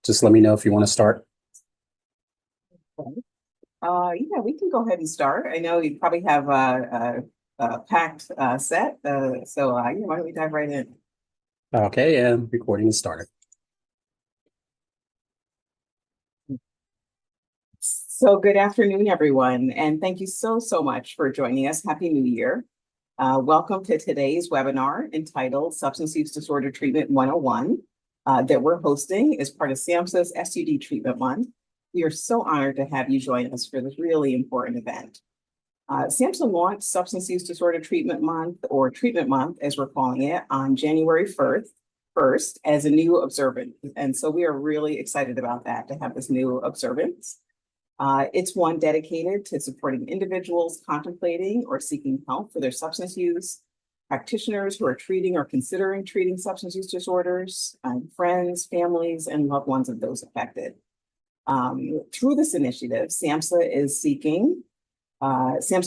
just let me know if you want to start. Yeah, we can go ahead and start. I know you probably have a packed set, so yeah, why don't we dive right in? Okay, and recording is started. So good afternoon, everyone, and thank you so much for joining us. Happy New Year. Welcome to today's webinar entitled Substance Use Disorder Treatment 101 that we're hosting as part of SAMHSA's SUD Treatment Month. We are so honored to have you join us for this really important event. SAMHSA launched Substance Use Disorder Treatment Month, or Treatment Month, as we're calling it, on January 1st as a new observance. And so we are really excited about that, to have this new observance. It's one dedicated to supporting individuals contemplating or seeking help for their substance use, practitioners who are treating or considering treating substance use disorders, friends, families, and loved ones of those affected. Through this initiative, SAMHSA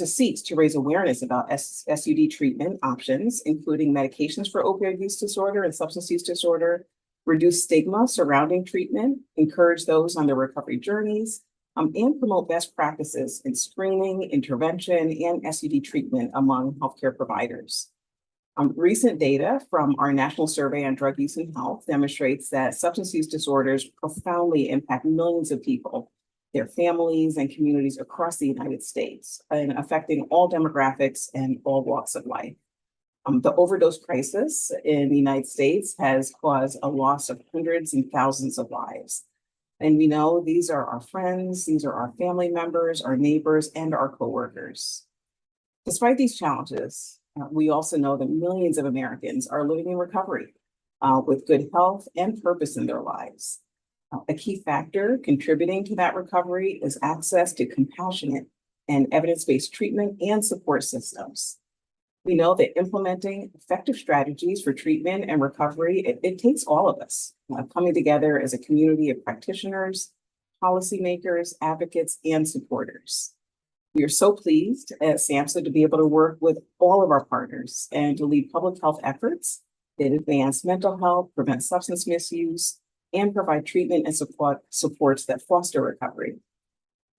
seeks to raise awareness about SUD treatment options, including medications for opioid use disorder and substance use disorder, reduce stigma surrounding treatment, encourage those on their recovery journeys, and promote best practices in screening, intervention, and SUD treatment among healthcare providers. Recent data from our National Survey on Drug Use and Health demonstrates that substance use disorders profoundly impact millions of people, their families, and communities across the United States, and affecting all demographics and all walks of life. The overdose crisis in the United States has caused a loss of hundreds and thousands of lives. And we know these are our friends, these are our family members, our neighbors, and our coworkers. Despite these challenges, we also know that millions of Americans are living in recovery with good health and purpose in their lives. A key factor contributing to that recovery is access to compassionate and evidence-based treatment and support systems. We know that implementing effective strategies for treatment and recovery, it takes all of us coming together as a community of practitioners, policymakers, advocates, and supporters. We are so pleased at SAMHSA to be able to work with all of our partners and to lead public health efforts that advance mental health, prevent substance misuse, and provide treatment and supports that foster recovery.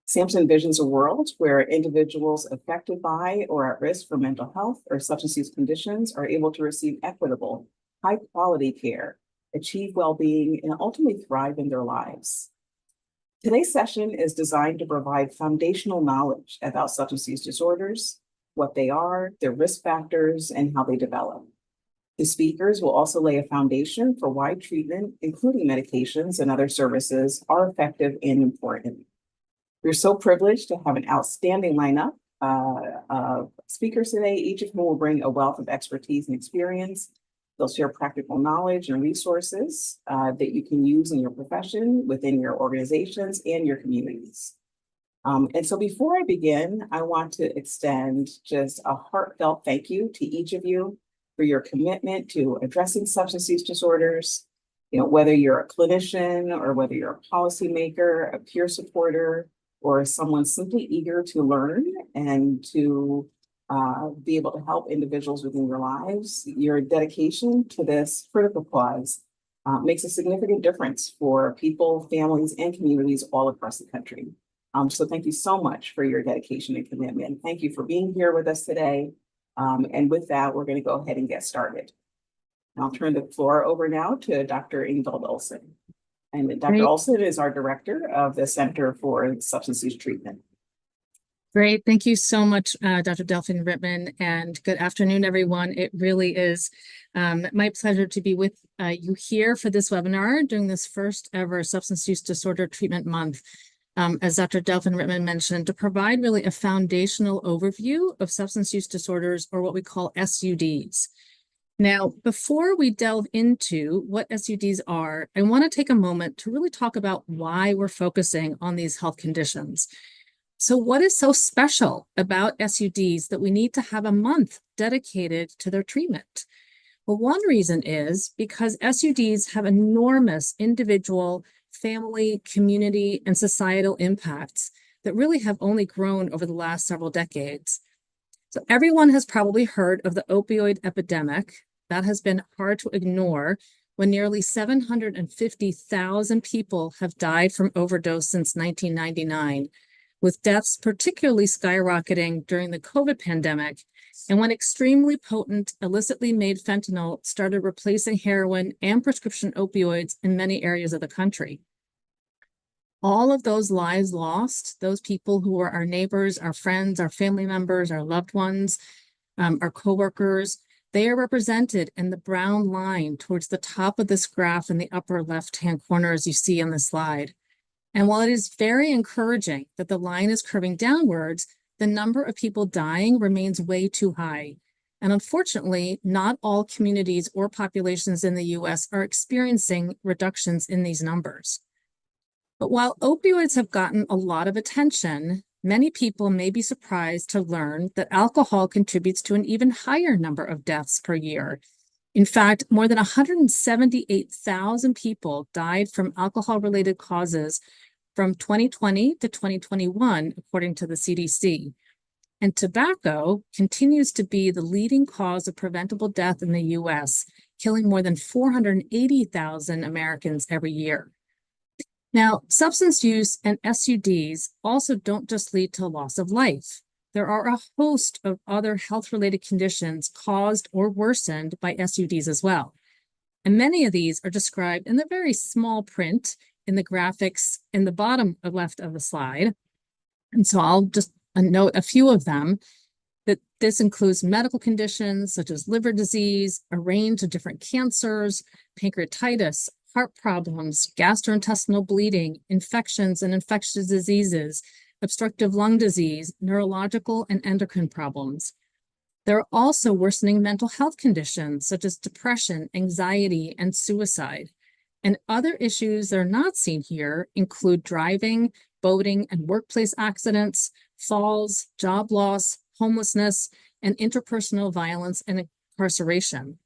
SAMHSA envisions a world where individuals affected by or at risk for mental health or substance use conditions are able to receive equitable, high-quality care, achieve well-being, and ultimately thrive in their lives. Today's session is designed to provide foundational knowledge about substance use disorders, what they are, their risk factors, and how they develop. The speakers will also lay a foundation for why treatment, including medications and other services, are effective and important. We're so privileged to have an outstanding lineup of speakers today, each of whom will bring a wealth of expertise and experience. They'll share practical knowledge and resources that you can use in your profession, within your organizations, and your communities. And so before I begin, I want to extend just a heartfelt thank you to each of you for your commitment to addressing substance use disorders. You know, whether you're a clinician or whether you're a policymaker, a peer supporter, or someone simply eager to learn and to be able to help individuals within your lives, your dedication to this critical cause makes a significant difference for people, families, and communities all across the country. So thank you so much for your dedication and commitment. Thank you for being here with us today. And with that, we're going to go ahead and get started. I'll turn the floor over now to Dr. Ingvild Olsen. And Dr. Great. Olsen is our director of the Center for Substance Use Treatment. Great. Thank you so much, Dr. Delphine Rittman, and good afternoon, everyone. It really is my pleasure to be with you here for this webinar during this first ever Substance Use Disorder Treatment Month. As Dr. Delphine Rittman mentioned, to provide really a foundational overview of substance use disorders, or what we call SUDs. Now, before we delve into what SUDs are, I want to take a moment to really talk about why we're focusing on these health conditions. So what is so special about SUDs that we need to have a month dedicated to their treatment? Well, one reason is because SUDs have enormous individual, family, community, and societal impacts that really have only grown over the last several decades. So everyone has probably heard of the opioid epidemic. That has been hard to ignore when nearly 750,000 people have died from overdose since 1999, with deaths particularly skyrocketing during the COVID pandemic, and when extremely potent illicitly made fentanyl started replacing heroin and prescription opioids in many areas of the country. All of those lives lost, those people who were our neighbors, our friends, our family members, our loved ones, our coworkers, they are represented in the brown line towards the top of this graph in the upper left-hand corner, as you see on the slide. And while it is very encouraging that the line is curving downwards, the number of people dying remains way too high. And unfortunately, not all communities or populations in the US are experiencing reductions in these numbers. But while opioids have gotten a lot of attention, many people may be surprised to learn that alcohol contributes to an even higher number of deaths per year. In fact, more than 178,000 people died from alcohol-related causes from 2020 to 2021, according to the CDC. And tobacco continues to be the leading cause of preventable death in the US, killing more than 480,000 Americans every year. Now, substance use and SUDs also don't just lead to loss of life. There are a host of other health-related conditions caused or worsened by SUDs as well. And many of these are described in the very small print in the graphics in the bottom left of the slide. And so I'll just note a few of them, that this includes medical conditions such as liver disease, a range of different cancers, pancreatitis, heart problems, gastrointestinal bleeding, infections and infectious diseases, obstructive lung disease, neurological and endocrine problems. There are also worsening mental health conditions such as depression, anxiety, and suicide. And other issues that are not seen here include driving, boating, and workplace accidents, falls, job loss, homelessness, and interpersonal violence and incarceration.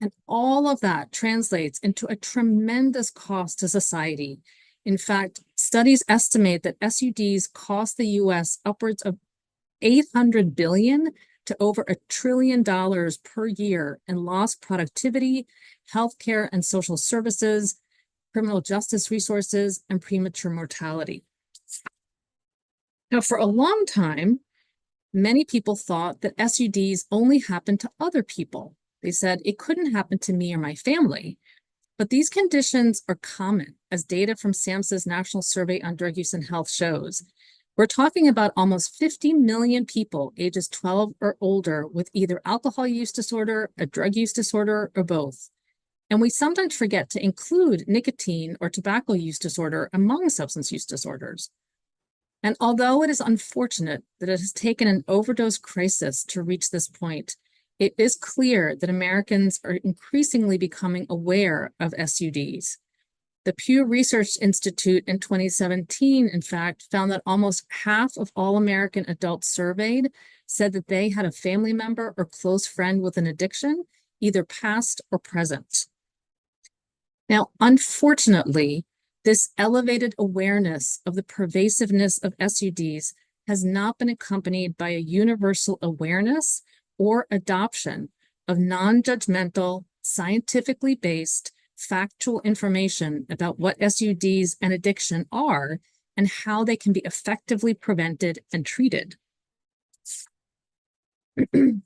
And all of that translates into a tremendous cost to society. In fact, studies estimate that SUDs cost the US upwards of $800 billion to over $1 trillion per year in lost productivity, healthcare and social services, criminal justice resources, and premature mortality. Now, for a long time, many people thought that SUDs only happened to other people. They said it couldn't happen to me or my family. But these conditions are common, as data from SAMHSA's National Survey on Drug Use and Health shows. We're talking about almost 50 million people ages 12 or older with either alcohol use disorder, a drug use disorder, or both. And we sometimes forget to include nicotine or tobacco use disorder among substance use disorders. And although it is unfortunate that it has taken an overdose crisis to reach this point, it is clear that Americans are increasingly becoming aware of SUDs. The Pew Research Institute in 2017, in fact, found that almost half of all American adults surveyed said that they had a family member or close friend with an addiction, either past or present. Now, unfortunately, this elevated awareness of the pervasiveness of SUDs has not been accompanied by a universal awareness or adoption of non-judgmental, scientifically based, factual information about what SUDs and addiction are and how they can be effectively prevented and treated.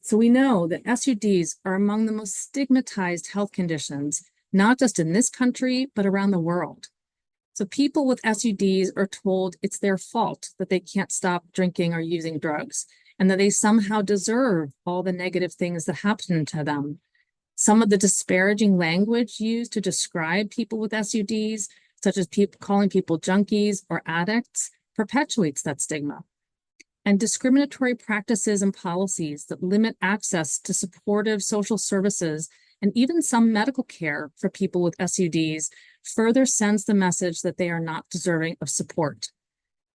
So we know that SUDs are among the most stigmatized health conditions, not just in this country, but around the world. So people with SUDs are told it's their fault that they can't stop drinking or using drugs, and that they somehow deserve all the negative things that happen to them. Some of the disparaging language used to describe people with SUDs, such as calling people junkies or addicts, perpetuates that stigma. And discriminatory practices and policies that limit access to supportive social services and even some medical care for people with SUDs further sends the message that they are not deserving of support.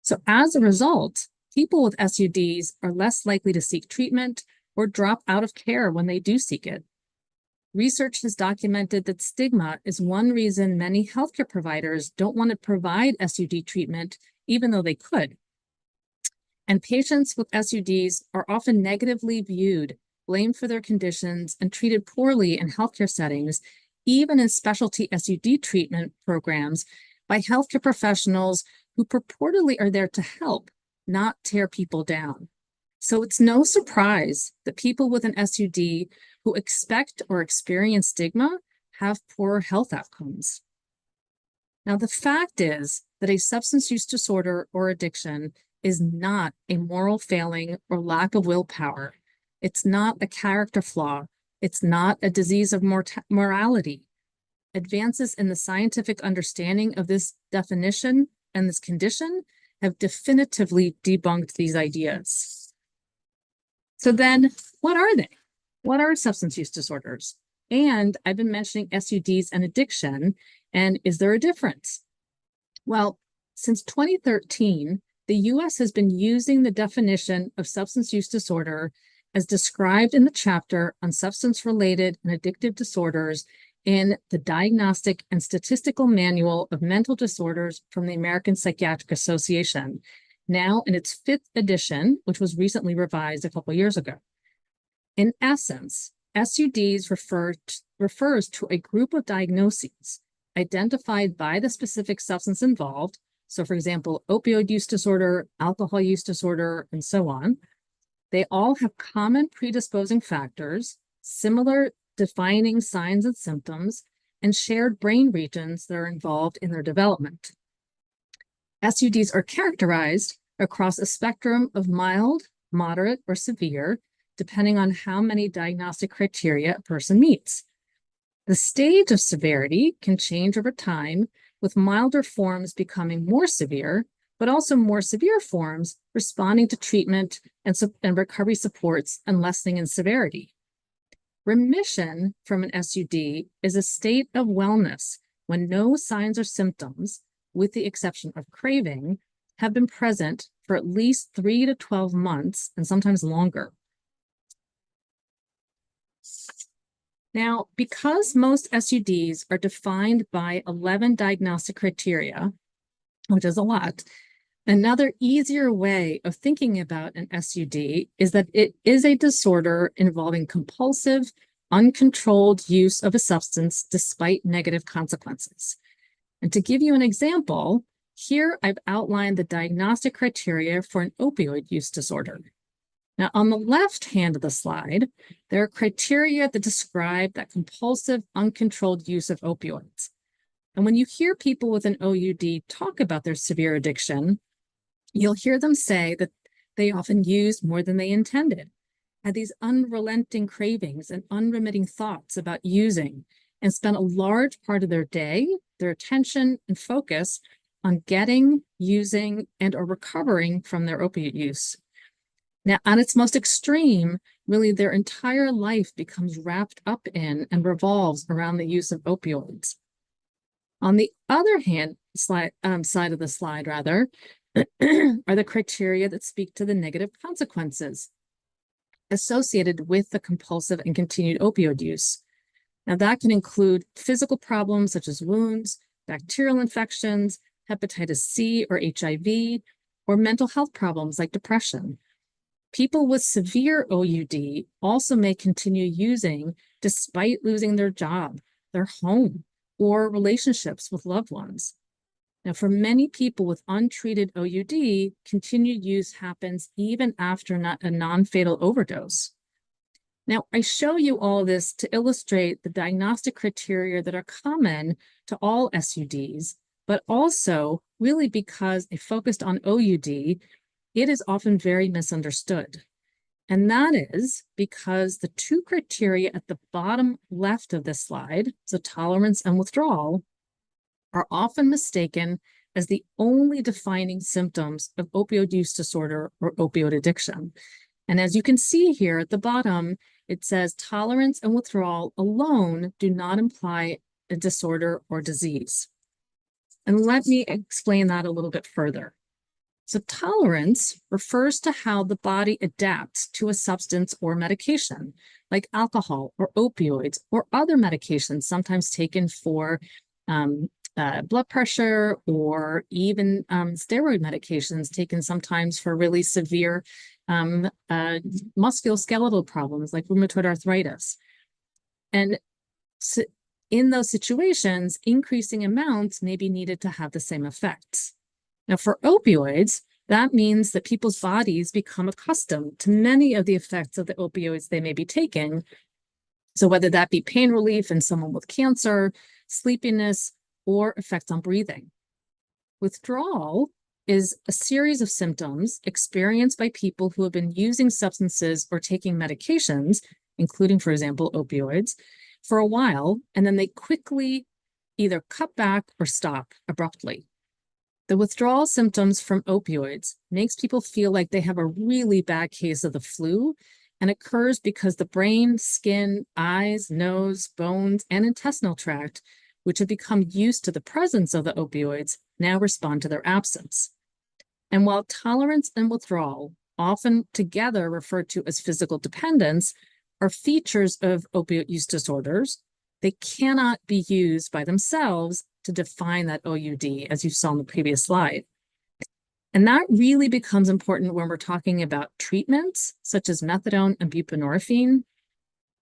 So as a result, people with SUDs are less likely to seek treatment or drop out of care when they do seek it. Research has documented that stigma is one reason many healthcare providers don't want to provide SUD treatment, even though they could. And patients with SUDs are often negatively viewed, blamed for their conditions, and treated poorly in healthcare settings, even in specialty SUD treatment programs by healthcare professionals who purportedly are there to help, not tear people down. So it's no surprise that people with an SUD who expect or experience stigma have poor health outcomes. Now, the fact is that a substance use disorder or addiction is not a moral failing or lack of willpower. It's not a character flaw. It's not a disease of morality. Advances in the scientific understanding of this definition and this condition have definitively debunked these ideas. So then, what are they? What are substance use disorders? And I've been mentioning SUDs and addiction, and is there a difference? Well, since 2013, the US has been using the definition of substance use disorder as described in the chapter on substance-related and addictive disorders in the Diagnostic and Statistical Manual of Mental Disorders from the American Psychiatric Association, now in its 5th edition, which was recently revised a couple years ago. In essence, SUDs refers to a group of diagnoses identified by the specific substance involved. So, for example, opioid use disorder, alcohol use disorder, and so on. They all have common predisposing factors, similar defining signs and symptoms, and shared brain regions that are involved in their development. SUDs are characterized across a spectrum of mild, moderate, or severe, depending on how many diagnostic criteria a person meets. The stage of severity can change over time, with milder forms becoming more severe, but also more severe forms responding to treatment and recovery supports and lessening in severity. Remission from an SUD is a state of wellness when no signs or symptoms, with the exception of craving, have been present for at least 3 to 12 months and sometimes longer. Now, because most SUDs are defined by 11 diagnostic criteria, which is a lot, another easier way of thinking about an SUD is that it is a disorder involving compulsive, uncontrolled use of a substance despite negative consequences. And to give you an example, here I've outlined the diagnostic criteria for an opioid use disorder. Now, on the left hand of the slide, there are criteria that describe that compulsive, uncontrolled use of opioids. And when you hear people with an OUD talk about their severe addiction, you'll hear them say that they often used more than they intended, had these unrelenting cravings and unremitting thoughts about using, and spent a large part of their day, their attention, and focus on getting, using, and or recovering from their opiate use. Now, on its most extreme, really their entire life becomes wrapped up in and revolves around the use of opioids. On the other hand, side of the slide, rather, are the criteria that speak to the negative consequences associated with the compulsive and continued opioid use. Now, that can include physical problems such as wounds, bacterial infections, hepatitis C or HIV, or mental health problems like depression. People with severe OUD also may continue using despite losing their job, their home, or relationships with loved ones. Now, for many people with untreated OUD, continued use happens even after a non-fatal overdose. Now, I show you all this to illustrate the diagnostic criteria that are common to all SUDs, but also really because it focused on OUD, it is often very misunderstood. And that is because the two criteria at the bottom left of this slide, so tolerance and withdrawal, are often mistaken as the only defining symptoms of opioid use disorder or opioid addiction. And as you can see here at the bottom, it says tolerance and withdrawal alone do not imply a disorder or disease. And let me explain that a little bit further. So tolerance refers to how the body adapts to a substance or medication, like alcohol or opioids or other medications sometimes taken for blood pressure, or even steroid medications taken sometimes for really severe musculoskeletal problems like rheumatoid arthritis. And so in those situations, increasing amounts may be needed to have the same effects. Now, for opioids, that means that people's bodies become accustomed to many of the effects of the opioids they may be taking. So whether that be pain relief in someone with cancer, sleepiness, or effects on breathing. Withdrawal is a series of symptoms experienced by people who have been using substances or taking medications, including, for example, opioids, for a while, and then they quickly either cut back or stop abruptly. The withdrawal symptoms from opioids makes people feel like they have a really bad case of the flu, and occurs because the brain, skin, eyes, nose, bones, and intestinal tract, which have become used to the presence of the opioids, now respond to their absence. And while tolerance and withdrawal, often together referred to as physical dependence, are features of opioid use disorders, they cannot be used by themselves to define that OUD, as you saw in the previous slide. And that really becomes important when we're talking about treatments such as methadone and buprenorphine,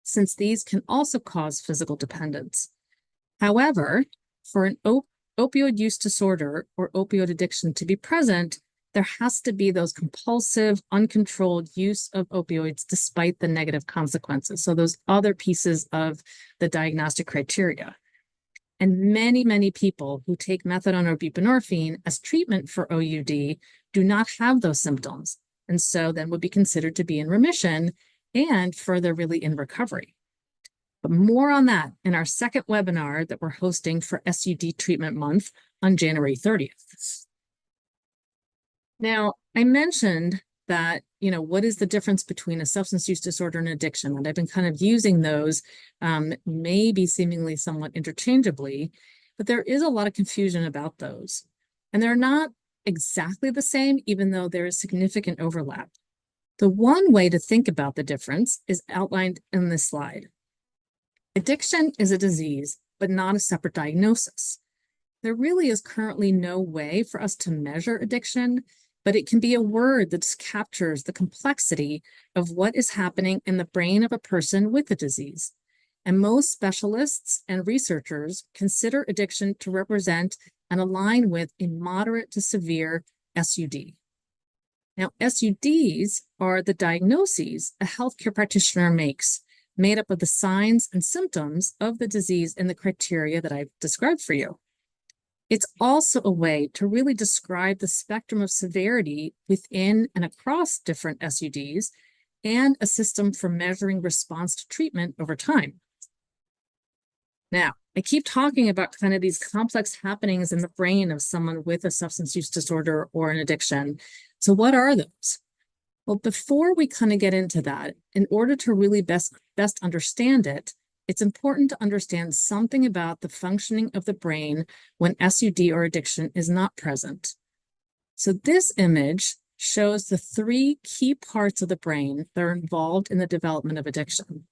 since these can also cause physical dependence. However, for an opioid use disorder or opioid addiction to be present, there has to be those compulsive, uncontrolled use of opioids despite the negative consequences. So those other pieces of the diagnostic criteria. And many, many people who take methadone or buprenorphine as treatment for OUD do not have those symptoms, and so then would be considered to be in remission and further really in recovery. But more on that in our second webinar that we're hosting for SUD Treatment Month on January 30th. Now, I mentioned that, what is the difference between a substance use disorder and addiction? And I've been kind of using those maybe seemingly somewhat interchangeably, but there is a lot of confusion about those. And they're not exactly the same, even though there is significant overlap. The one way to think about the difference is outlined in this slide. Addiction is a disease, but not a separate diagnosis. There really is currently no way for us to measure addiction, but it can be a word that captures the complexity of what is happening in the brain of a person with the disease. And most specialists and researchers consider addiction to represent and align with a moderate to severe SUD. Now, SUDs are the diagnoses a healthcare practitioner makes, made up of the signs and symptoms of the disease and the criteria that I've described for you. It's also a way to really describe the spectrum of severity within and across different SUDs, and a system for measuring response to treatment over time. Now, I keep talking about kind of these complex happenings in the brain of someone with a substance use disorder or an addiction. So what are those? Well, before we kind of get into that, in order to really best understand it, it's important to understand something about the functioning of the brain when SUD or addiction is not present. So this image shows the three key parts of the brain that are involved in the development of addiction.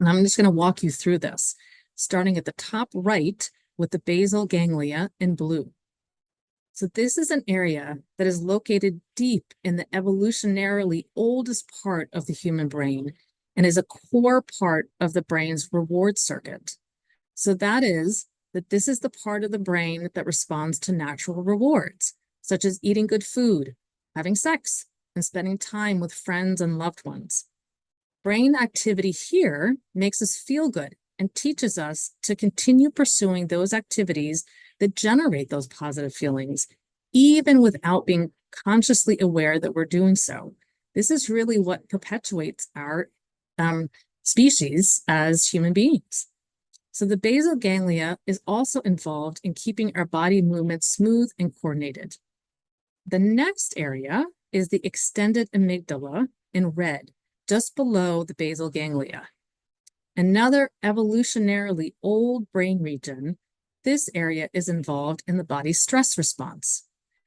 And I'm just going to walk you through this, starting at the top right with the basal ganglia in blue. So this is an area that is located deep in the evolutionarily oldest part of the human brain, and is a core part of the brain's reward circuit. So that is that this is the part of the brain that responds to natural rewards, such as eating good food, having sex, and spending time with friends and loved ones. Brain activity here makes us feel good and teaches us to continue pursuing those activities that generate those positive feelings, even without being consciously aware that we're doing so. This is really what perpetuates our species as human beings. So the basal ganglia is also involved in keeping our body movement smooth and coordinated. The next area is the extended amygdala in red, just below the basal ganglia. Another evolutionarily old brain region, this area is involved in the body's stress response.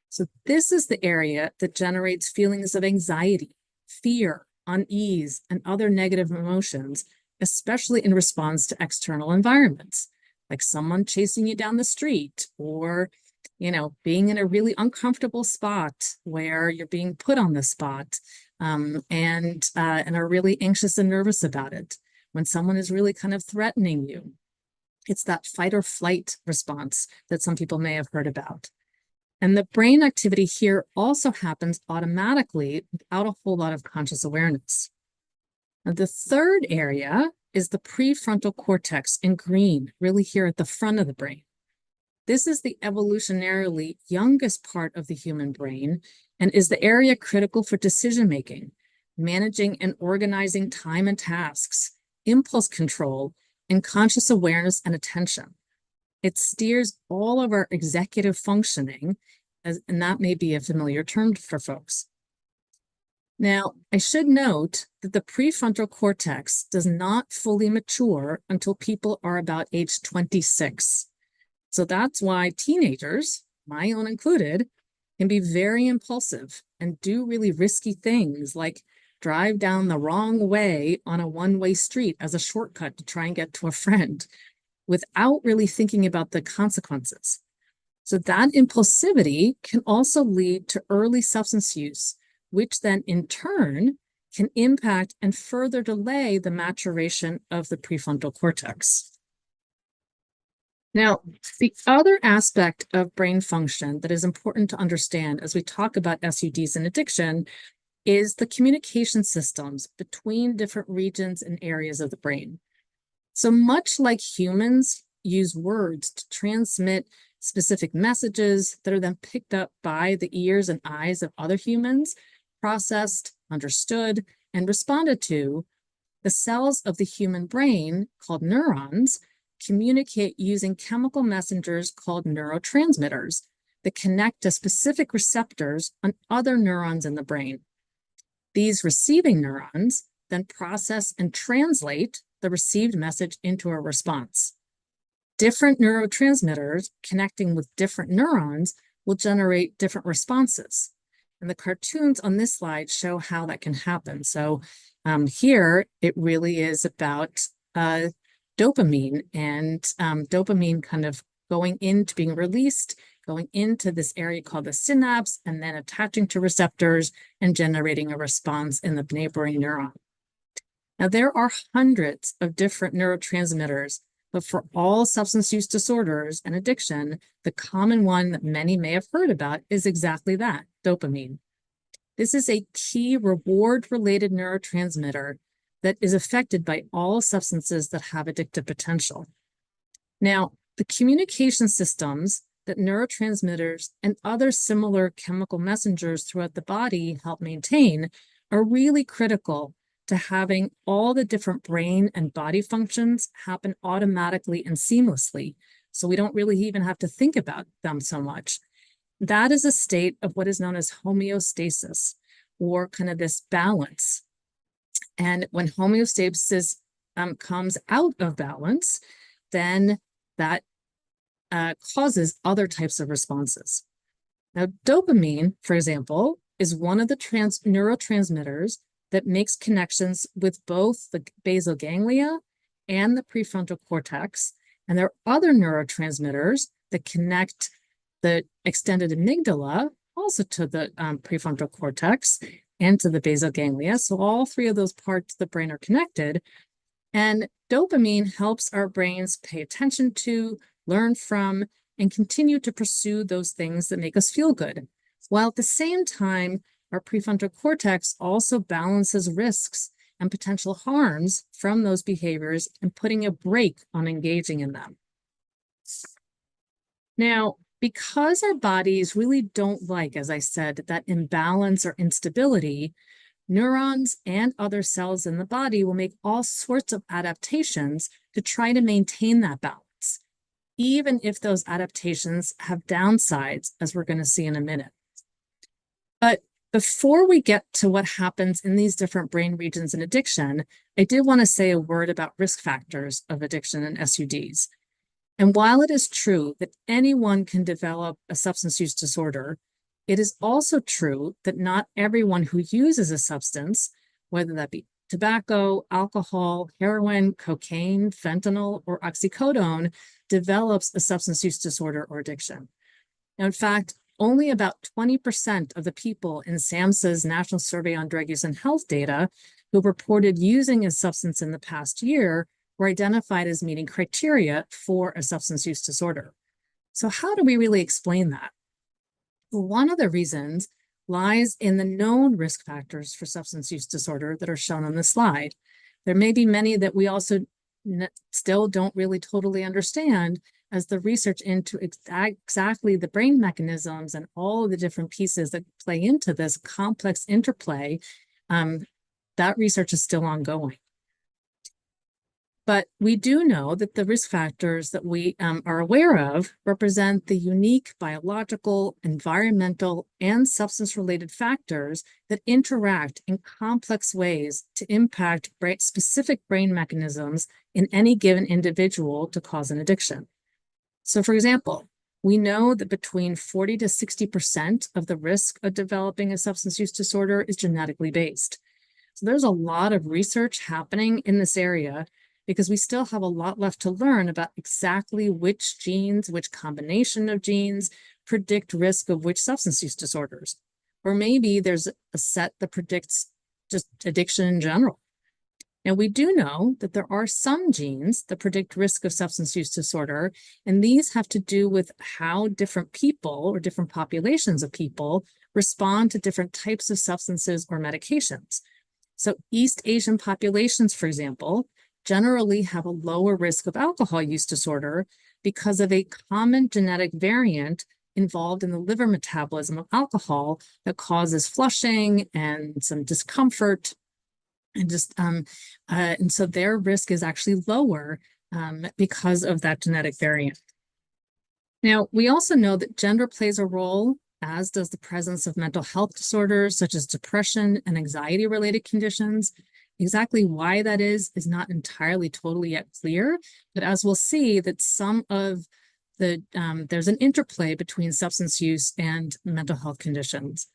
So this is the area that generates feelings of anxiety, fear, unease, and other negative emotions, especially in response to external environments, like someone chasing you down the street, or, being in a really uncomfortable spot where you're being put on the spot, and are really anxious and nervous about it, when someone is really kind of threatening you. It's that fight or flight response that some people may have heard about. And the brain activity here also happens automatically without a whole lot of conscious awareness. Now, the third area is the prefrontal cortex in green, really here at the front of the brain. This is the evolutionarily youngest part of the human brain and is the area critical for decision-making, managing and organizing time and tasks, impulse control, and conscious awareness and attention. It steers all of our executive functioning, and that may be a familiar term for folks. Now, I should note that the prefrontal cortex does not fully mature until people are about age 26. So that's why teenagers, my own included, can be very impulsive and do really risky things like drive down the wrong way on a one-way street as a shortcut to try and get to a friend without really thinking about the consequences. So that impulsivity can also lead to early substance use, which then in turn can impact and further delay the maturation of the prefrontal cortex. Now, the other aspect of brain function that is important to understand as we talk about SUDs and addiction is the communication systems between different regions and areas of the brain. So much like humans use words to transmit specific messages that are then picked up by the ears and eyes of other humans, processed, understood, and responded to, the cells of the human brain, called neurons, communicate using chemical messengers called neurotransmitters that connect to specific receptors on other neurons in the brain. These receiving neurons then process and translate the received message into a response. Different neurotransmitters connecting with different neurons will generate different responses. And the cartoons on this slide show how that can happen. So here it really is about dopamine and dopamine kind of going into being released, going into this area called the synapse, and then attaching to receptors and generating a response in the neighboring neuron. Now, there are hundreds of different neurotransmitters, but for all substance use disorders and addiction, the common one that many may have heard about is exactly that, dopamine. This is a key reward-related neurotransmitter that is affected by all substances that have addictive potential. Now, the communication systems that neurotransmitters and other similar chemical messengers throughout the body help maintain are really critical to having all the different brain and body functions happen automatically and seamlessly, so we don't really even have to think about them so much. That is a state of what is known as homeostasis, or kind of this balance. And when homeostasis comes out of balance, then that causes other types of responses. Now, dopamine, for example, is one of the neurotransmitters that makes connections with both the basal ganglia and the prefrontal cortex. And there are other neurotransmitters that connect the extended amygdala also to the prefrontal cortex and to the basal ganglia. So all three of those parts of the brain are connected. And dopamine helps our brains pay attention to, learn from, and continue to pursue those things that make us feel good. While at the same time, our prefrontal cortex also balances risks and potential harms from those behaviors and putting a brake on engaging in them. Now, because our bodies really don't like, as I said, that imbalance or instability, neurons and other cells in the body will make all sorts of adaptations to try to maintain that balance, even if those adaptations have downsides, as we're going to see in a minute. But before we get to what happens in these different brain regions in addiction, I did want to say a word about risk factors of addiction and SUDs. And while it is true that anyone can develop a substance use disorder, it is also true that not everyone who uses a substance, whether that be tobacco, alcohol, heroin, cocaine, fentanyl, or oxycodone, develops a substance use disorder or addiction. Now, in fact, only about 20% of the people in SAMHSA's National Survey on Drug Use and Health data who reported using a substance in the past year were identified as meeting criteria for a substance use disorder. So how do we really explain that? Well, one of the reasons lies in the known risk factors for substance use disorder that are shown on the slide. There may be many that we also still don't really totally understand, as the research into exactly the brain mechanisms and all of the different pieces that play into this complex interplay, that research is still ongoing. But we do know that the risk factors that we are aware of represent the unique biological, environmental, and substance-related factors that interact in complex ways to impact specific brain mechanisms in any given individual to cause an addiction. So, for example, we know that between 40 to 60% of the risk of developing a substance use disorder is genetically based. So there's a lot of research happening in this area, because we still have a lot left to learn about exactly which genes, which combination of genes predict risk of which substance use disorders. Or maybe there's a set that predicts just addiction in general. Now, we do know that there are some genes that predict risk of substance use disorder, and these have to do with how different people or different populations of people respond to different types of substances or medications. So East Asian populations, for example, generally have a lower risk of alcohol use disorder because of a common genetic variant involved in the liver metabolism of alcohol that causes flushing and some discomfort. And so their risk is actually lower because of that genetic variant. Now, we also know that gender plays a role, as does the presence of mental health disorders such as depression and anxiety-related conditions. Exactly why that is not entirely totally yet clear, but as we'll see, that some of the there's an interplay between substance use and mental health conditions.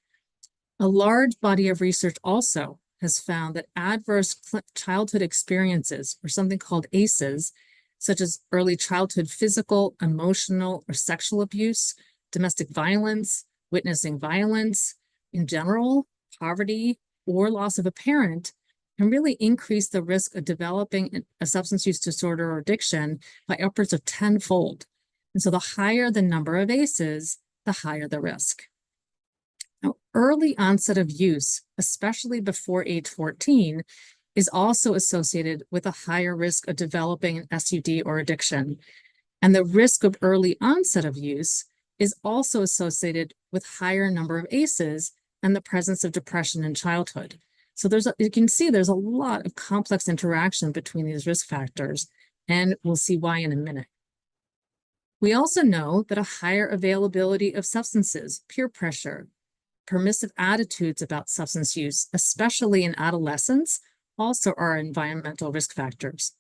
A large body of research also has found that adverse childhood experiences, or something called ACEs, such as early childhood physical, emotional, or sexual abuse, domestic violence, witnessing violence in general, poverty, or loss of a parent, can really increase the risk of developing a substance use disorder or addiction by upwards of 10-fold. And so the higher the number of ACEs, the higher the risk. Now, early onset of use, especially before age 14, is also associated with a higher risk of developing an SUD or addiction. And the risk of early onset of use is also associated with higher number of ACEs and the presence of depression in childhood. So you can see there's a lot of complex interaction between these risk factors, and we'll see why in a minute. We also know that a higher availability of substances, peer pressure, permissive attitudes about substance use, especially in adolescence, also are environmental risk factors.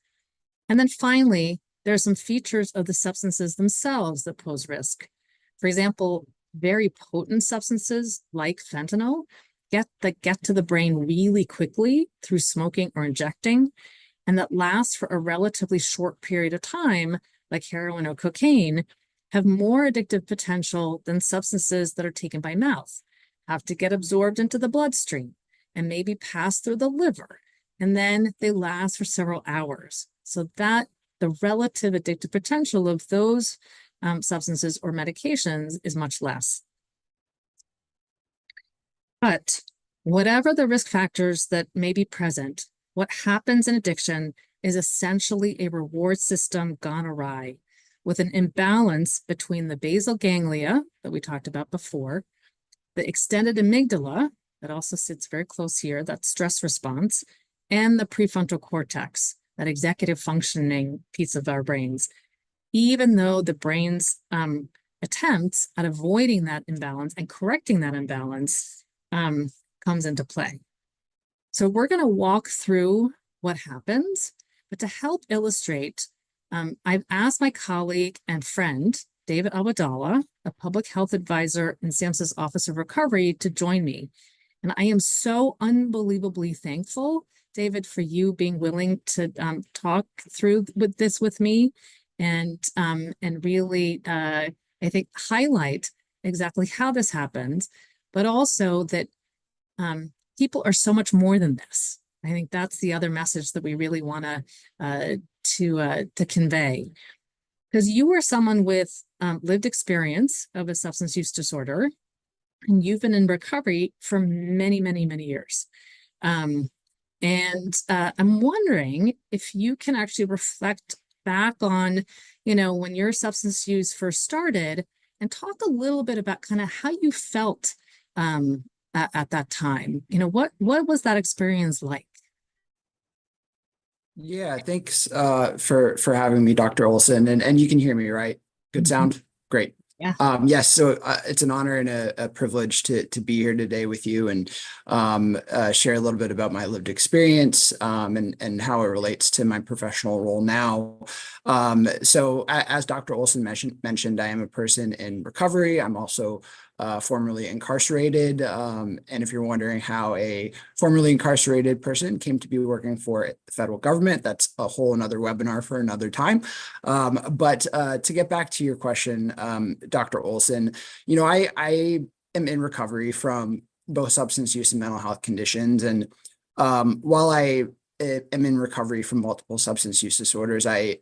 And then finally, there are some features of the substances themselves that pose risk. For example, very potent substances like fentanyl that get to the brain really quickly through smoking or injecting, and that last for a relatively short period of time, like heroin or cocaine, have more addictive potential than substances that are taken by mouth, have to get absorbed into the bloodstream, and maybe pass through the liver, and then they last for several hours. So that the relative addictive potential of those substances or medications is much less. But whatever the risk factors that may be present, what happens in addiction is essentially a reward system gone awry, with an imbalance between the basal ganglia that we talked about before, the extended amygdala that also sits very close here, that stress response, and the prefrontal cortex, that executive functioning piece of our brains, even though the brain's attempts at avoiding that imbalance and correcting that imbalance comes into play. So we're going to walk through what happens, but to help illustrate, I've asked my colleague and friend, David Abadallah, a public health advisor in SAMHSA's Office of Recovery, to join me. And I am so unbelievably thankful, David, for you being willing to talk through this with me and really, I think, highlight exactly how this happens, but also that people are so much more than this. I think that's the other message that we really want to convey. Because you were someone with lived experience of a substance use disorder, and you've been in recovery for many, many, many years. I'm wondering if you can actually reflect back on, when your substance use first started, and talk a little bit about kind of how you felt at that time. What was that experience like? Yeah, thanks for having me, Dr. Olson. And you can hear me, right? Good sound? Great. Yeah. Yes, so it's an honor and a privilege to be here today with you and share a little bit about my lived experience and how it relates to my professional role now. So as Dr. Olson mentioned, I am a person in recovery. I'm also formerly incarcerated. And if you're wondering how a formerly incarcerated person came to be working for the federal government, that's a whole another webinar for another time. But to get back to your question, Dr. Olson, I am in recovery from both substance use and mental health conditions. And while I am in recovery from multiple substance use disorders, I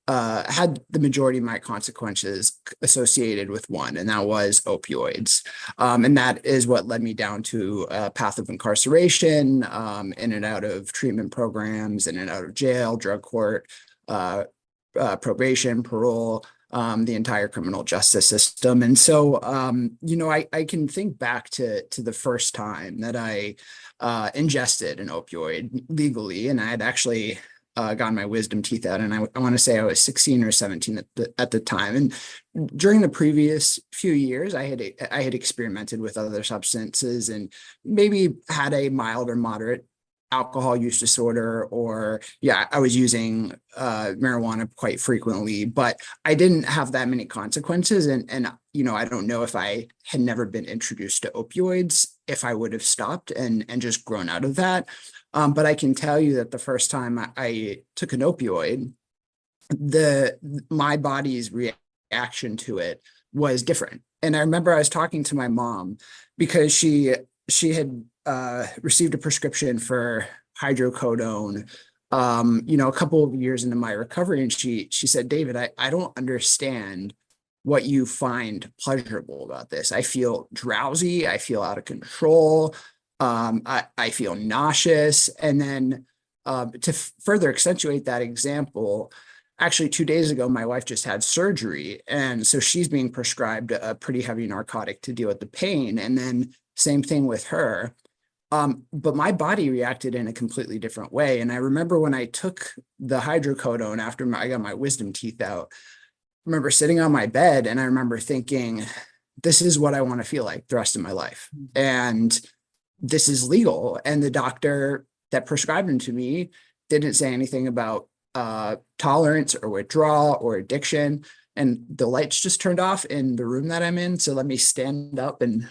had the majority of my consequences associated with one, and that was opioids. And that is what led me down to a path of incarceration, in and out of treatment programs, in and out of jail, drug court, probation, parole, the entire criminal justice system. And so, I can think back to the first time that I ingested an opioid legally, and I had actually gotten my wisdom teeth out, and I want to say I was 16 or 17 at the time. And during the previous few years, I had experimented with other substances and maybe had a mild or moderate alcohol use disorder, or I was using marijuana quite frequently, but I didn't have that many consequences. And I don't know if I had never been introduced to opioids, if I would have stopped and just grown out of that. But I can tell you that the first time I took an opioid, my body's reaction to it was different. And I remember I was talking to my mom because she had received a prescription for hydrocodone, a couple of years into my recovery. And she said, David, I don't understand what you find pleasurable about this. I feel drowsy. I feel out of control. I feel nauseous. And then to further accentuate that example, actually 2 days ago, my wife just had surgery. And so she's being prescribed a pretty heavy narcotic to deal with the pain. And then same thing with her. But my body reacted in a completely different way. And I remember when I took the hydrocodone after I got my wisdom teeth out, I remember sitting on my bed and I remember thinking, this is what I want to feel like the rest of my life. And this is legal. And the doctor that prescribed them to me didn't say anything about tolerance or withdrawal or addiction. And the lights just turned off in the room that I'm in. So let me stand up and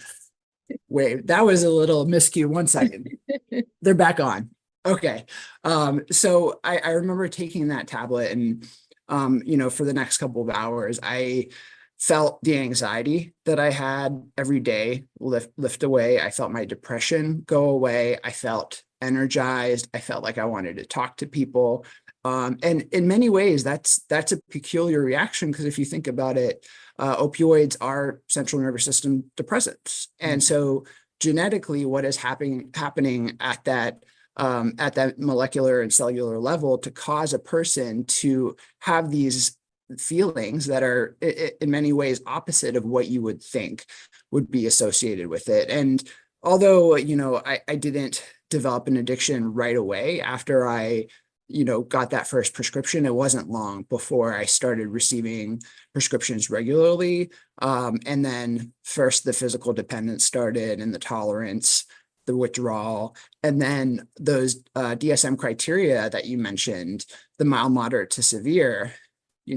wave. That was a little miscue. 1 second. They're back on. Okay. So I remember taking that tablet and, for the next couple of hours, I felt the anxiety that I had every day lift away. I felt my depression go away. I felt energized. I felt like I wanted to talk to people. And in many ways, that's a peculiar reaction, because if you think about it, opioids are central nervous system depressants. And so genetically, what is happening at that molecular and cellular level to cause a person to have these feelings that are in many ways opposite of what you would think would be associated with it. And although, I didn't develop an addiction right away after I got that first prescription, it wasn't long before I started receiving prescriptions regularly. And then first the physical dependence started, and the tolerance, the withdrawal, and then those DSM criteria that you mentioned, the mild, moderate to severe,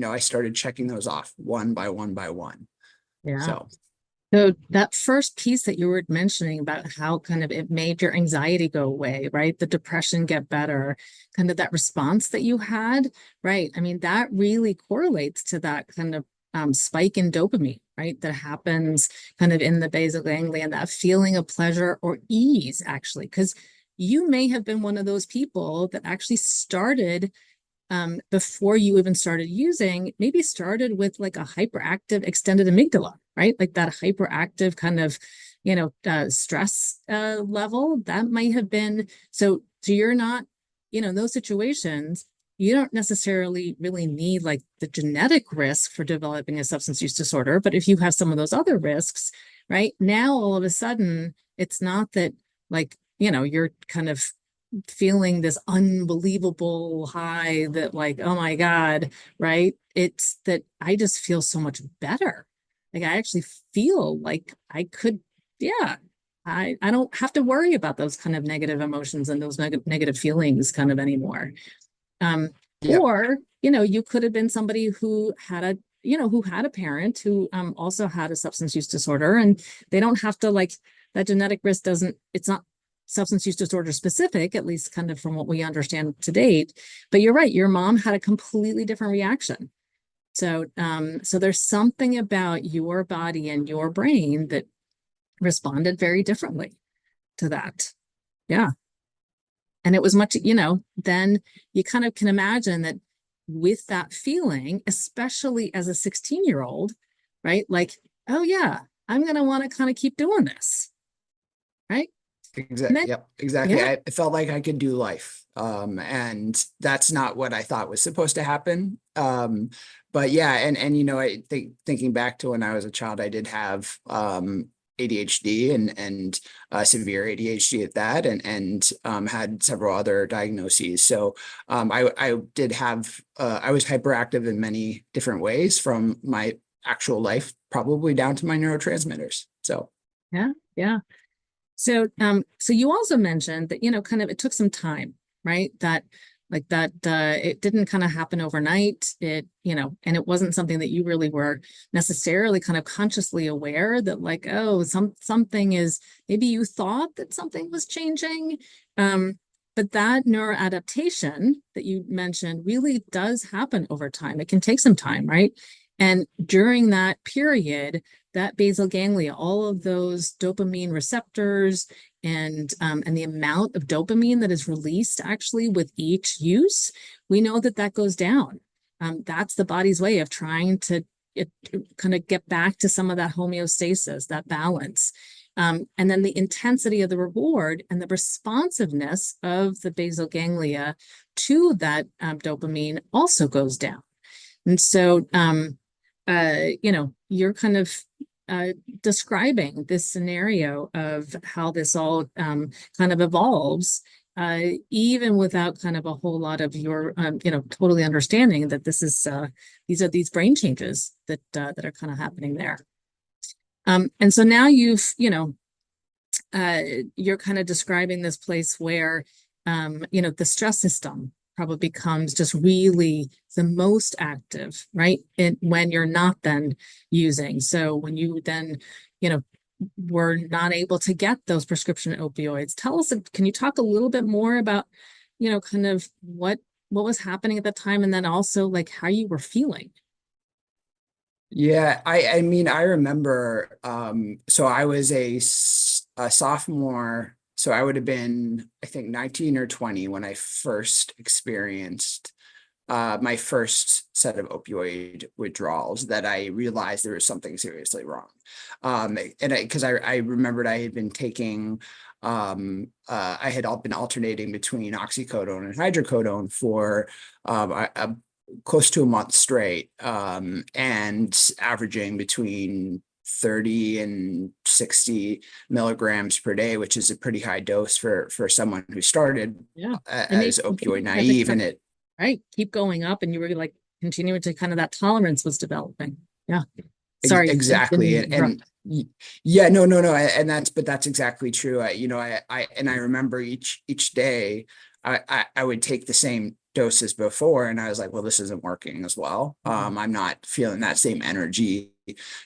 I started checking those off one by one by one. Yeah. So that first piece that you were mentioning about how kind of it made your anxiety go away, right? The depression get better, kind of that response that you had, right? I mean, that really correlates to that kind of spike in dopamine, right? That happens kind of in the basal ganglia, that feeling of pleasure or ease, actually, because you may have been one of those people that actually started before you even started using, maybe started with like a hyperactive extended amygdala, right? Like that hyperactive kind of, stress level that might have been. So you're not, in those situations, you don't necessarily really need like the genetic risk for developing a substance use disorder. But if you have some of those other risks, right now, all of a sudden, it's not that like, you're kind of feeling this unbelievable high that like, oh my God, right? It's that I just feel so much better. Like I actually feel like I could, yeah, I don't have to worry about those kind of negative emotions and those negative feelings kind of anymore. Yeah. Or, you could have been somebody who had a parent who also had a substance use disorder, and they don't have to like that genetic risk it's not substance use disorder specific, at least kind of from what we understand to date. But you're right, your mom had a completely different reaction. So, so there's something about your body and your brain that responded very differently to that. Yeah. And it was much, then you kind of can imagine that with that feeling, especially as a 16-year-old, right? Like, oh yeah, I'm going to want to kind of keep doing this. Right. Exactly. Yep. Exactly. Yeah. I felt like I could do life. And that's not what I thought was supposed to happen. But yeah, and I think thinking back to when I was a child, I did have ADHD and severe ADHD at that, and had several other diagnoses. So I did have I was hyperactive in many different ways, from my actual life probably down to my neurotransmitters. So yeah. So, so you also mentioned that, kind of it took some time, right? That it didn't kind of happen overnight. And it wasn't something that you really were necessarily kind of consciously aware that like, oh, something is, maybe you thought that something was changing. But that neuroadaptation that you mentioned really does happen over time. It can take some time, right? And during that period, that basal ganglia, all of those dopamine receptors and the amount of dopamine that is released actually with each use, we know that goes down. That's the body's way of trying to kind of get back to some of that homeostasis, that balance. And then the intensity of the reward and the responsiveness of the basal ganglia to that dopamine also goes down. And so, you're kind of describing this scenario of how this all kind of evolves, even without kind of a whole lot of your, totally understanding that this is these are these brain changes that are kind of happening there. And so now you've, you're kind of describing this place where, the stress system probably becomes just really the most active, right? When you're not then using. So when you then, were not able to get those prescription opioids, can you talk a little bit more about, kind of what was happening at the time, and then also like how you were feeling? yeah, I mean, I remember, so I was a sophomore. So I would have been, I think, 19 or 20 when I first experienced my first set of opioid withdrawals, that I realized there was something seriously wrong. And because I remembered I had been taking, I had all been alternating between oxycodone and hydrocodone for close to a month straight, and averaging between 30 and 60 milligrams per day, which is a pretty high dose for someone who started as opioid naive. And it right, keep going up, and you were like continuing to kind of, that tolerance was developing. Yeah, sorry. Exactly. And yeah, no, and that's exactly true. I remember each day I would take the same dose as before, and I was like, well, this isn't working as well. I'm not feeling that same energy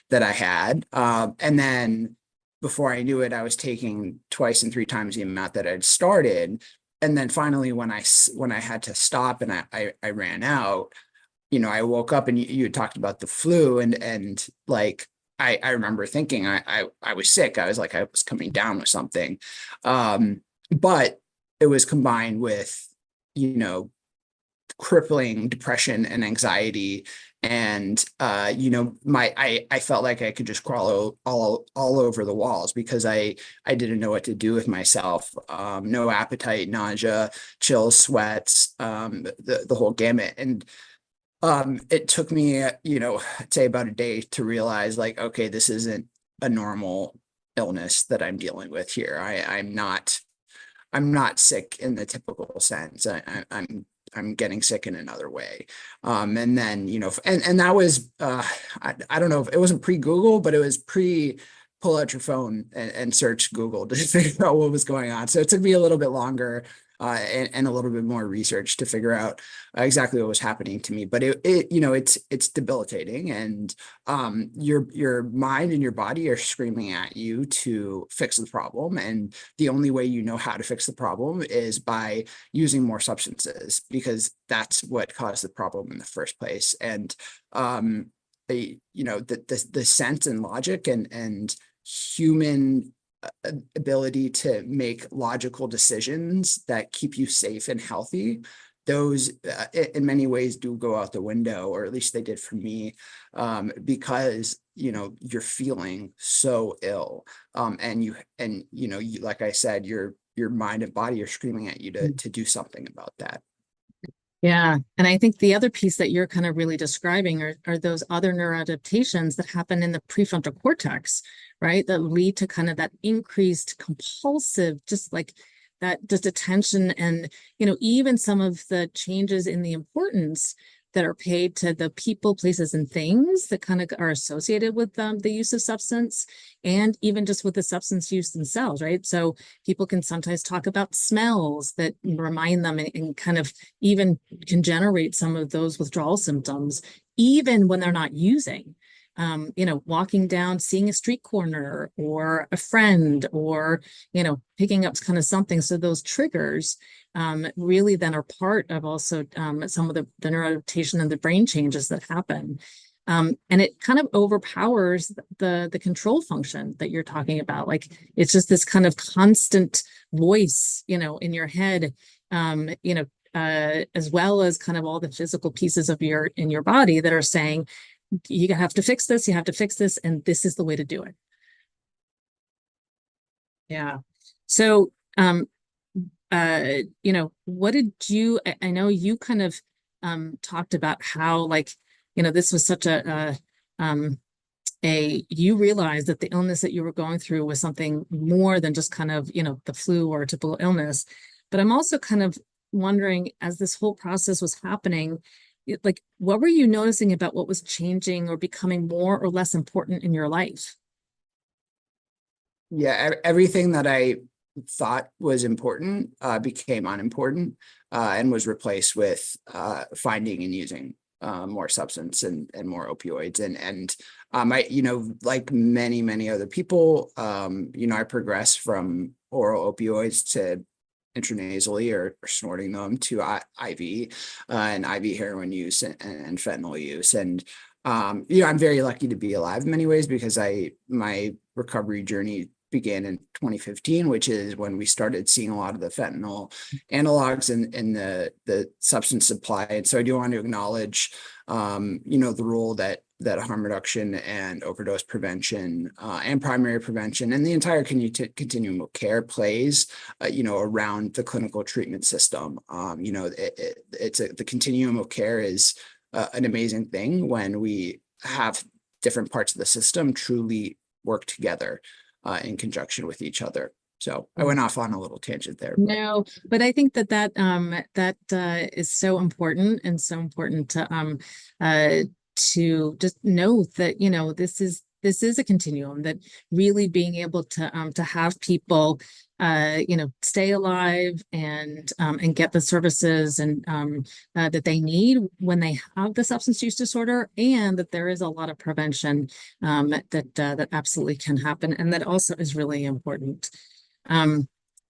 that I had. And then before I knew it, I was taking twice and 3 times the amount that I'd started. And then finally, when I had to stop and I ran out, I woke up, and you had talked about the flu, and like, I remember thinking I was sick. I was like, I was coming down with something. But it was combined with, crippling depression and anxiety. And, I felt like I could just crawl all over the walls because I didn't know what to do with myself. No appetite, nausea, chills, sweats, the whole gamut. And it took me, I'd say about a day to realize, like, okay, this isn't a normal illness that I'm dealing with here. I'm not sick in the typical sense. I'm getting sick in another way. And then, and that was, I don't know if it wasn't pre-Google, but it was pull out your phone and search Google to figure out what was going on. So it took me a little bit longer and a little bit more research to figure out exactly what was happening to me. But it's debilitating, and your mind and your body are screaming at you to fix the problem. And the only way you know how to fix the problem is by using more substances, because that's what caused the problem in the first place. And the sense and logic and human ability to make logical decisions that keep you safe and healthy, those in many ways do go out the window, or at least they did for me, because you're feeling so ill, and like I said, your mind and body are screaming at you to do something about that. Yeah. And I think the other piece that you're kind of really describing are those other neuroadaptations that happen in the prefrontal cortex, right? That lead to kind of that increased compulsive, just like that, just attention, and, even some of the changes in the importance that are paid to the people, places, and things that kind of are associated with the use of substance, and even just with the substance use themselves, right? So people can sometimes talk about smells that remind them and kind of even can generate some of those withdrawal symptoms, even when they're not using. Walking down, seeing a street corner or a friend, or, picking up kind of something. So those triggers really then are part of also some of the neuroadaptation and the brain changes that happen. And it kind of overpowers the control function that you're talking about. Like, it's just this kind of constant voice, in your head, as well as kind of all the physical pieces of in your body that are saying, you have to fix this, and this is the way to do it. Yeah. So, what did you, I know you kind of talked about how, like, this was such you realized that the illness that you were going through was something more than just kind of, the flu or a typical illness. But I'm also kind of wondering, as this whole process was happening, like, what were you noticing about what was changing or becoming more or less important in your life? Yeah, everything that I thought was important became unimportant, and was replaced with finding and using more substance and more opioids. And like many other people, I progressed from oral opioids to intranasally or snorting them to IV and IV heroin use and fentanyl use. And I'm very lucky to be alive in many ways, because my recovery journey began in 2015, which is when we started seeing a lot of the fentanyl analogs in the substance supply. And so I do want to acknowledge, the role that harm reduction and overdose prevention and primary prevention and the entire continuum of care plays, around the clinical treatment system. The continuum of care is an amazing thing when we have different parts of the system truly work together in conjunction with each other. So I went off on a little tangent there. No, but I think that is so important, and so important to just know that, this is a continuum, that really being able to have people stay alive and get the services and that they need when they have the substance use disorder, and that there is a lot of prevention that absolutely can happen, and that also is really important.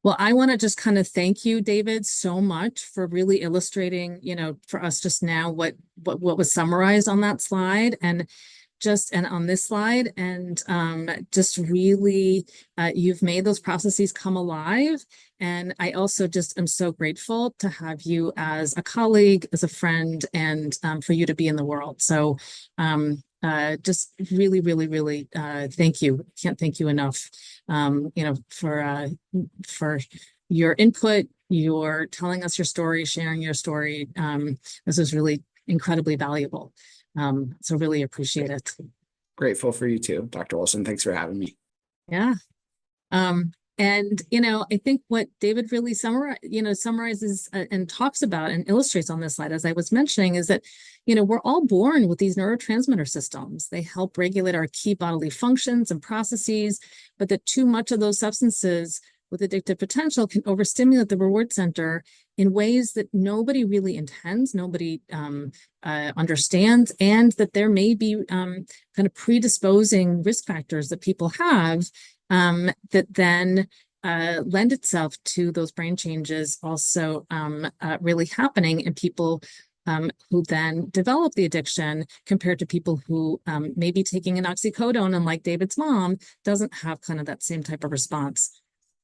Well, I want to just kind of thank you, David, so much for really illustrating, for us just now what was summarized on that slide. And just and on this slide, and just really you've made those processes come alive. And I also just am so grateful to have you as a colleague, as a friend, and for you to be in the world. So just really, really, really thank you. Can't thank you enough, for your input, your telling us your story, sharing your story. This is really incredibly valuable. So really appreciate it. Grateful for you too, Dr. Wilson. Thanks for having me. Yeah. And, I think what David really summarizes and talks about and illustrates on this slide, as I was mentioning, is that, we're all born with these neurotransmitter systems. They help regulate our key bodily functions and processes, but that too much of those substances with addictive potential can overstimulate the reward center in ways that nobody really intends, nobody understands, and that there may be kind of predisposing risk factors that people have that then lend itself to those brain changes also really happening in people who then develop the addiction, compared to people who may be taking an oxycodone and, like David's mom, doesn't have kind of that same type of response.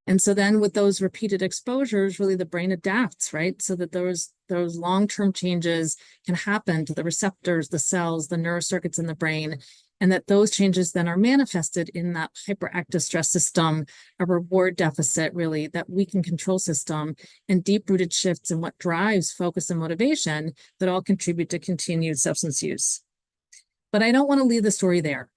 And so then with those repeated exposures, really the brain adapts, right? So that those long-term changes can happen to the receptors, the cells, the neurocircuits in the brain, and that those changes then are manifested in that hyperactive stress system, a reward deficit, really, that weakened control system, and deep-rooted shifts in what drives focus and motivation that all contribute to continued substance use. But I don't want to leave the story there,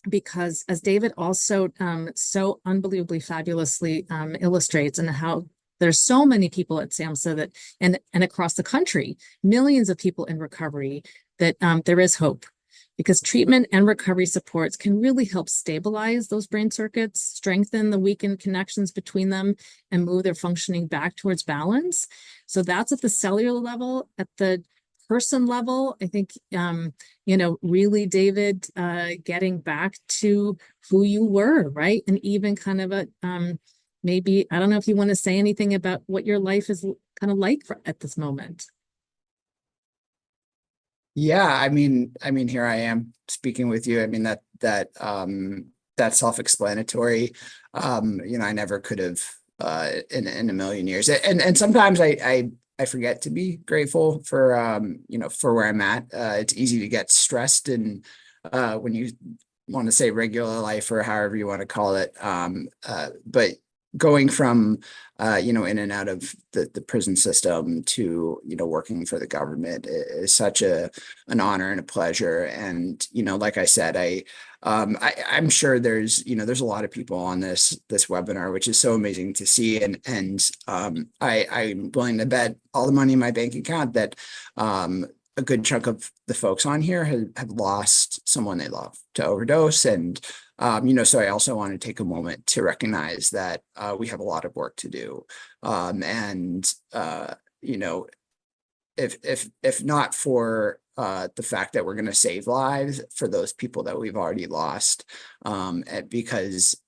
because as David also so unbelievably fabulously illustrates, and how there's so many people at SAMHSA that and across the country, millions of people in recovery, that there is hope, because treatment and recovery supports can really help stabilize those brain circuits, strengthen the weakened connections between them, and move their functioning back towards balance. So that's at the cellular level. At the person level, I think, really, David, getting back to who you were, right? And even kind of maybe, I don't know if you want to say anything about what your life is kind of like at this moment. Yeah, I mean, here I am speaking with you. I mean, that's self-explanatory. I never could have in a million years. And sometimes I forget to be grateful for for where I'm at. It's easy to get stressed, and when you want to say regular life, or however you want to call it. But going from in and out of the prison system to working for the government is such an honor and a pleasure. And like I said, I'm sure there's a lot of people on this webinar, which is so amazing to see. And I'm willing to bet all the money in my bank account that a good chunk of the folks on here have lost someone they love to overdose. And so I also want to take a moment to recognize that we have a lot of work to do. If not for the fact that we're going to save lives for those people that we've already lost, because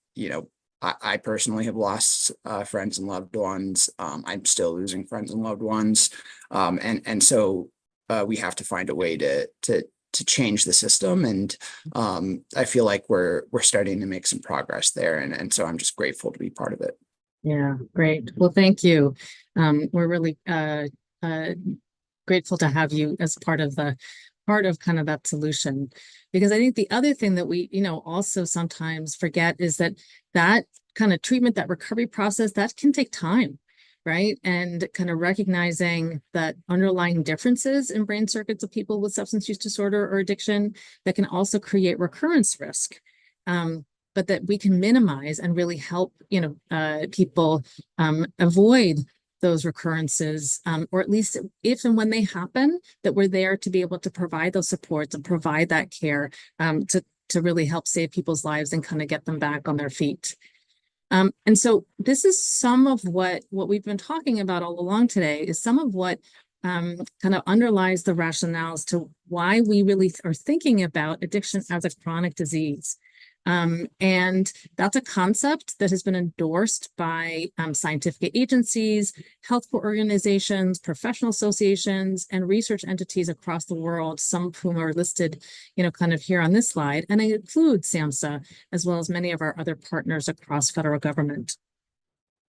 I personally have lost friends and loved ones. I'm still losing friends and loved ones, and so we have to find a way to change the system. And I feel like we're starting to make some progress there, and so I'm just grateful to be part of it. Yeah, great. Well, thank you. We're really grateful to have you as part of kind of that solution, because I think the other thing that we also sometimes forget is that kind of treatment, that recovery process, that can take time, right? And kind of recognizing that underlying differences in brain circuits of people with substance use disorder or addiction that can also create recurrence risk, but that we can minimize and really help people avoid those recurrences, or at least if and when they happen, that we're there to be able to provide those supports and provide that care to really help save people's lives and kind of get them back on their feet. And so this is some of what we've been talking about all along today, is some of what kind of underlies the rationales to why we really are thinking about addiction as a chronic disease. And that's a concept that has been endorsed by scientific agencies, health organizations, professional associations, and research entities across the world, some of whom are listed, kind of here on this slide, and it includes SAMHSA, as well as many of our other partners across federal government.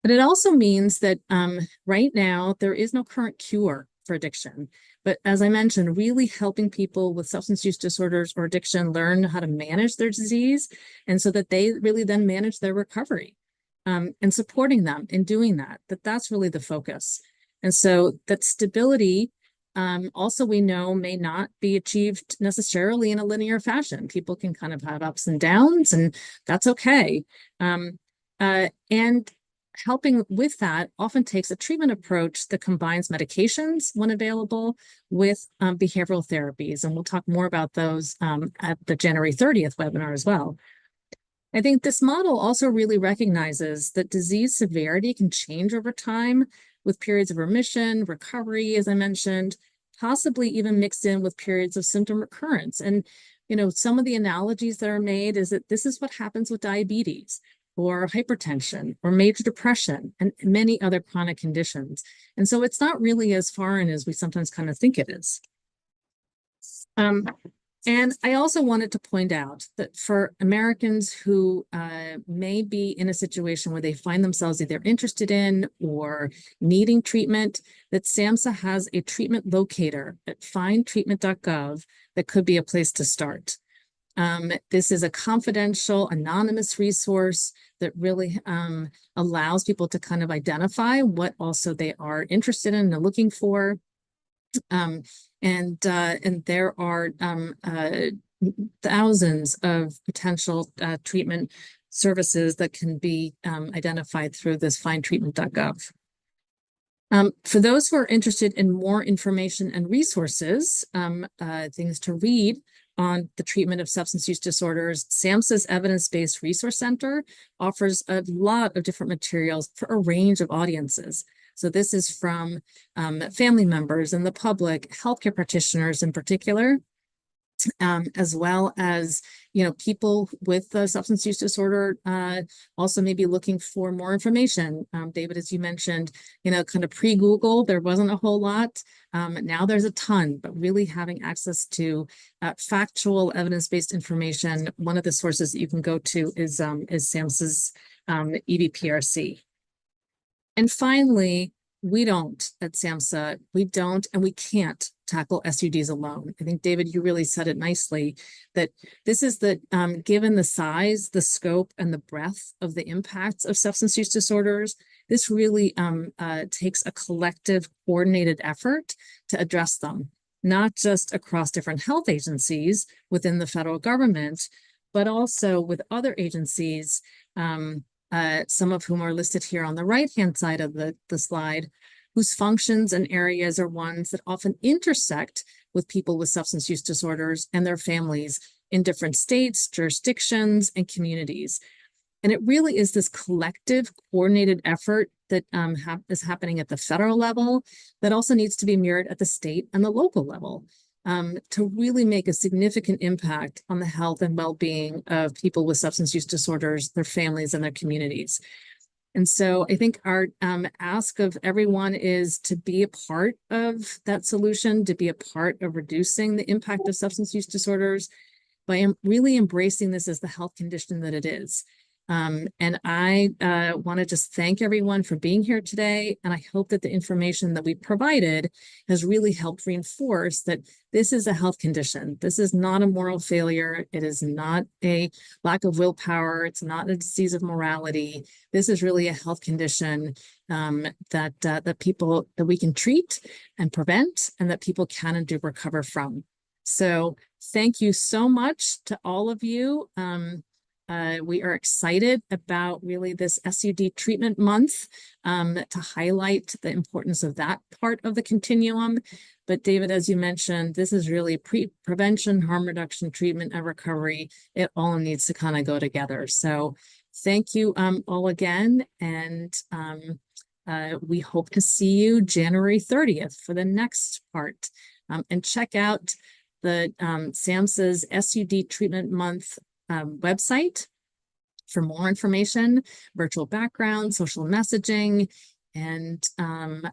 But it also means that right now, there is no current cure for addiction. But as I mentioned, really helping people with substance use disorders or addiction learn how to manage their disease, and so that they really then manage their recovery, and supporting them in doing that, that's really the focus. And so that stability also, we know, may not be achieved necessarily in a linear fashion. People can kind of have ups and downs, and that's okay. And helping with that often takes a treatment approach that combines medications when available with behavioral therapies. And we'll talk more about those at the January 30th webinar as well. I think this model also really recognizes that disease severity can change over time with periods of remission, recovery, as I mentioned, possibly even mixed in with periods of symptom recurrence. And, some of the analogies that are made is that this is what happens with diabetes, or hypertension, or major depression, and many other chronic conditions. And so it's not really as foreign as we sometimes kind of think it is. And I also wanted to point out that for Americans who may be in a situation where they find themselves either interested in or needing treatment, that SAMHSA has a treatment locator at findtreatment.gov that could be a place to start. This is a confidential, anonymous resource that really allows people to kind of identify what also they are interested in and looking for. And there are thousands of potential treatment services that can be identified through this findtreatment.gov. For those who are interested in more information and resources, things to read on the treatment of substance use disorders, SAMHSA's Evidence-Based Resource Center offers a lot of different materials for a range of audiences. So this is from family members and the public, healthcare practitioners in particular, as well as, people with a substance use disorder also may be looking for more information. David, as you mentioned, kind of pre-Google, there wasn't a whole lot. Now there's a ton, but really having access to factual evidence-based information. One of the sources that you can go to is SAMHSA's EBPRC. And finally, we don't at SAMHSA, and we can't tackle SUDs alone. I think, David, you really said it nicely, that this is given the size, the scope, and the breadth of the impacts of substance use disorders, this really takes a collective, coordinated effort to address them, not just across different health agencies within the federal government, but also with other agencies, some of whom are listed here on the right-hand side of the slide, whose functions and areas are ones that often intersect with people with substance use disorders and their families in different states, jurisdictions, and communities. And it really is this collective, coordinated effort that is happening at the federal level that also needs to be mirrored at the state and the local level. To really make a significant impact on the health and well-being of people with substance use disorders, their families, and their communities. And so I think our ask of everyone is to be a part of that solution, to be a part of reducing the impact of substance use disorders by really embracing this as the health condition that it is. And I want to just thank everyone for being here today. And I hope that the information that we provided has really helped reinforce that this is a health condition. This is not a moral failure. It is not a lack of willpower. It's not a disease of morality. This is really a health condition that we can treat and prevent, and that people can and do recover from. So thank you so much to all of you. We are excited about really this SUD treatment month to highlight the importance of that part of the continuum. But David, as you mentioned, this is really prevention, harm reduction, treatment, and recovery. It all needs to kind of go together. So thank you all again. And we hope to see you January 30th for the next part. And check out the SAMHSA's SUD treatment month website for more information, virtual background, social messaging, and our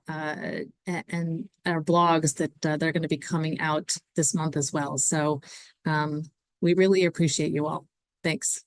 blogs that they're going to be coming out this month as well. So we really appreciate you all. Thanks.